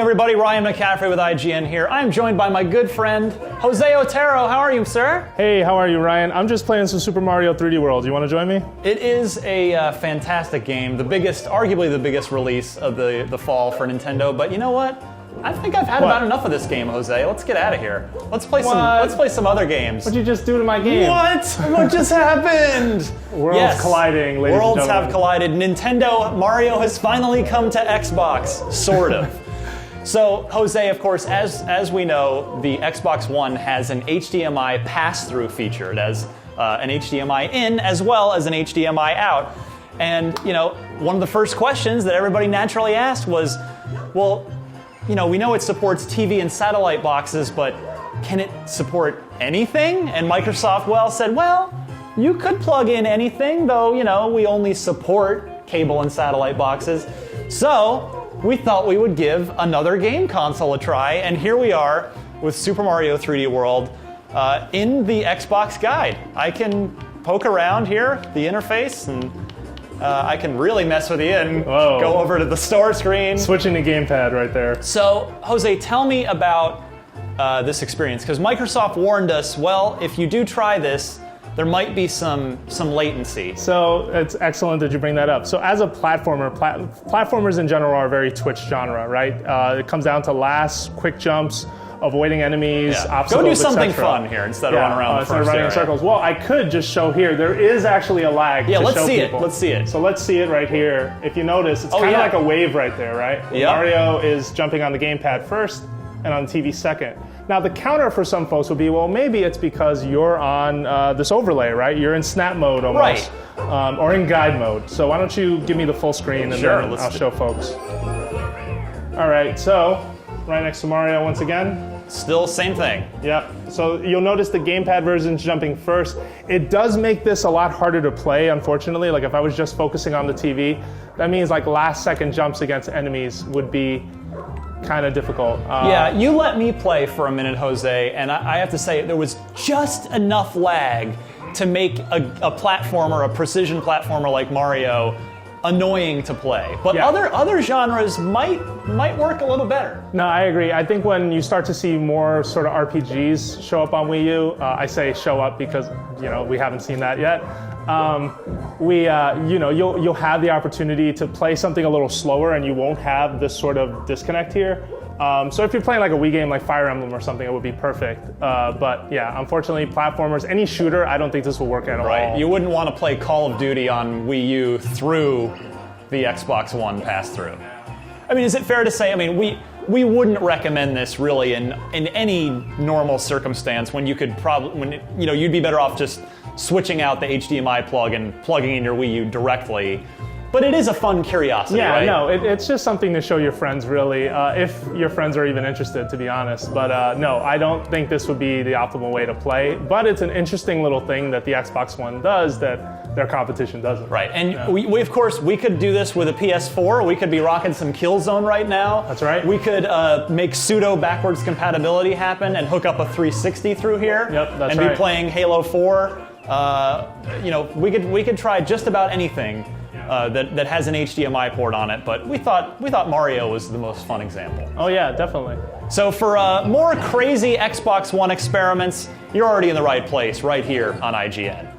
everybody, Ryan McCaffrey with IGN here. I'm joined by my good friend, Jose Otero. How are you, sir? Hey, how are you, Ryan? I'm just playing some Super Mario 3D World. You want to join me? It is a fantastic game, arguably the biggest release of the fall for Nintendo, but you know what? I think I've had about enough of this game, Jose. Let's get out of here. Let's play some other games. What'd you just do to my game? What? What just happened? Worlds colliding, ladies and gentlemen. Worlds have collided. Nintendo Mario has finally come to Xbox, sort of. So, Jose, of course, as we know, the Xbox One has an HDMI pass-through feature. It has an HDMI in as well as an HDMI out. And, you know, one of the first questions that everybody naturally asked was, well, you know, we know it supports TV and satellite boxes, but can it support anything? And Microsoft, said, you could plug in anything, though, you know, we only support cable and satellite boxes. So we thought we would give another game console a try, and here we are with Super Mario 3D World in the Xbox guide. I can poke around here, the interface, and I can really mess with you and go over to the store screen. Switching to gamepad right there. So, Jose, tell me about this experience, because Microsoft warned us, if you do try this, there might be some latency. So it's excellent that you bring that up. So as a platformer, platformers in general are a very Twitch genre, right? It comes down to quick jumps, avoiding enemies, obstacles, go do something fun here instead of run around the instead of running in circles. Well, I could just show here. There is actually a lag to let's show see people. Let's see it. So let's see it right here. If you notice, it's kind of like a wave right there, right? Yep. Mario is jumping on the gamepad first and on the TV second. Now, the counter for some folks would be, maybe it's because you're on this overlay, right? You're in snap mode almost. Right. Or in guide mode. So why don't you give me the full screen and then I'll show folks. All right, so right next to Mario once again. Still same thing. Yep. So you'll notice the gamepad version's jumping first. It does make this a lot harder to play, unfortunately. Like if I was just focusing on the TV, that means like last second jumps against enemies would be kind of difficult. You let me play for a minute, Jose, and I have to say there was just enough lag to make a platformer, a precision platformer like Mario, annoying to play. But other genres might work a little better. No, I agree. I think when you start to see more sort of RPGs show up on Wii U, I say show up because we haven't seen that yet. You'll have the opportunity to play something a little slower, and you won't have this sort of disconnect here. So if you're playing like a Wii game like Fire Emblem or something, it would be perfect. But yeah, unfortunately, platformers, any shooter, I don't think this will work at all. Right. You wouldn't want to play Call of Duty on Wii U through the Xbox One pass-through. I mean, is it fair to say? I mean, we wouldn't recommend this really in any normal circumstance when you could you'd be better off just switching out the HDMI plug and plugging in your Wii U directly. But it is a fun curiosity, right? Yeah, no, it's just something to show your friends, really, if your friends are even interested, to be honest. But no, I don't think this would be the optimal way to play. But it's an interesting little thing that the Xbox One does that their competition doesn't. Right, and we of course, we could do this with a PS4. We could be rocking some Killzone right now. That's right. We could make pseudo backwards compatibility happen and hook up a 360 through here. Yep, that's and be playing Halo 4. We could try just about anything that has an HDMI port on it, but we thought Mario was the most fun example. Oh yeah, definitely. So for more crazy Xbox One experiments, you're already in the right place, right here on IGN.